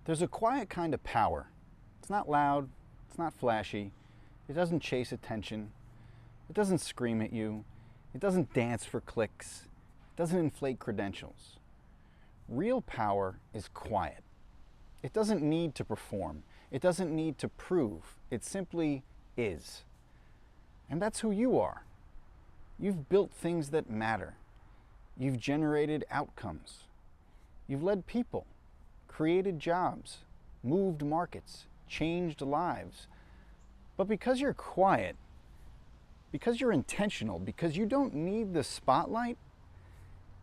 There's a quiet kind of power. It's not loud, it's not flashy, it doesn't chase attention, it doesn't scream at you, it doesn't dance for clicks, it doesn't inflate credentials. Real power is quiet. It doesn't need to perform, it doesn't need to prove, it simply is. And that's who you are. You've built things that matter. You've generated outcomes. You've led people, created jobs, moved markets, changed lives. But because you're quiet, because you're intentional, because you don't need the spotlight,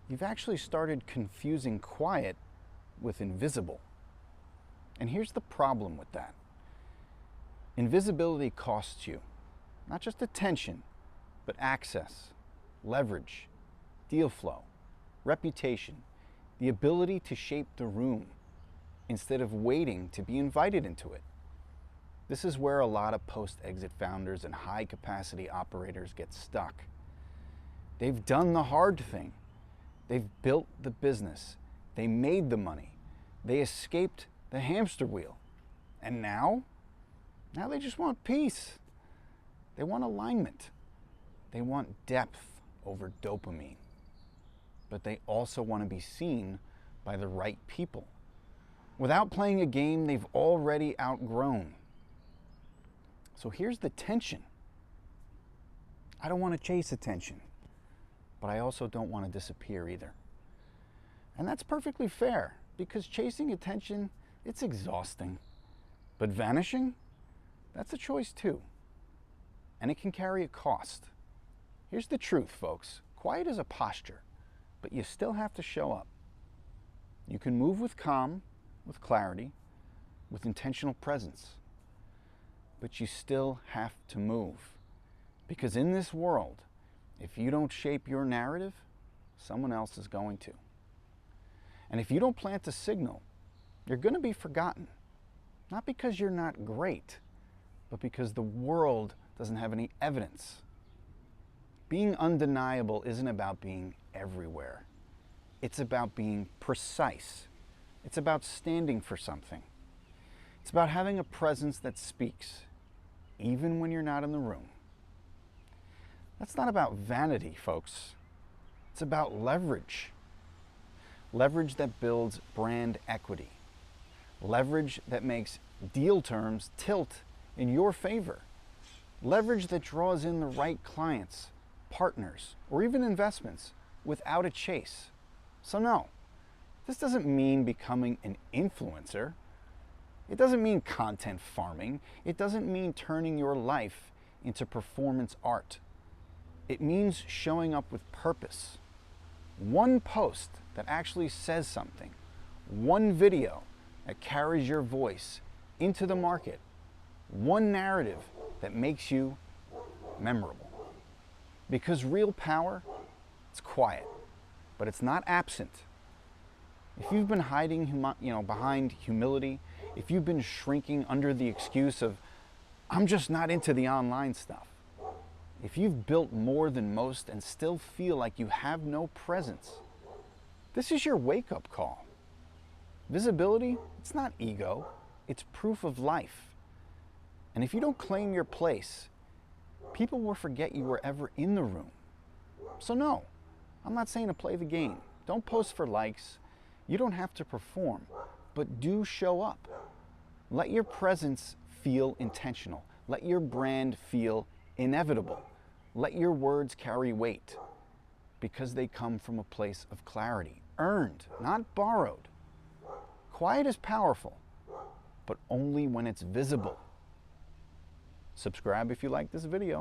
you've actually started confusing quiet with invisible. And here's the problem with that. Invisibility costs you not just attention, but access, leverage, deal flow, reputation, the ability to shape the room instead of waiting to be invited into it. This is where a lot of post-exit founders and high-capacity operators get stuck. They've done the hard thing. They've built the business. They made the money. They escaped the hamster wheel. And now they just want peace. They want alignment. They want depth over dopamine. But they also want to be seen by the right people without playing a game they've already outgrown. So here's the tension. I don't want to chase attention, but I also don't want to disappear either. And that's perfectly fair, because chasing attention, it's exhausting. But vanishing, that's a choice too. And it can carry a cost. Here's the truth, folks. Quiet is a posture, but you still have to show up. You can move with calm, with clarity, with intentional presence. But you still have to move. Because in this world, if you don't shape your narrative, someone else is going to. And if you don't plant a signal, you're going to be forgotten. Not because you're not great, but because the world doesn't have any evidence. Being undeniable isn't about being everywhere. It's about being precise. It's about standing for something. It's about having a presence that speaks, even when you're not in the room. That's not about vanity, folks. It's about leverage. Leverage that builds brand equity. Leverage that makes deal terms tilt in your favor. Leverage that draws in the right clients, partners, or even investments without a chase. So no, this doesn't mean becoming an influencer. It doesn't mean content farming. It doesn't mean turning your life into performance art. It means showing up with purpose. One post that actually says something. One video that carries your voice into the market. One narrative that makes you memorable. Because real power, it's quiet, but it's not absent. If you've been hiding behind humility, if you've been shrinking under the excuse of, I'm just not into the online stuff, if you've built more than most and still feel like you have no presence, this is your wake-up call. Visibility, it's not ego, it's proof of life. And if you don't claim your place, people will forget you were ever in the room. So no, I'm not saying to play the game. Don't post for likes. You don't have to perform, but do show up. Let your presence feel intentional. Let your brand feel inevitable. Let your words carry weight, because they come from a place of clarity, earned, not borrowed. Quiet is powerful, but only when it's visible. Subscribe if you like this video.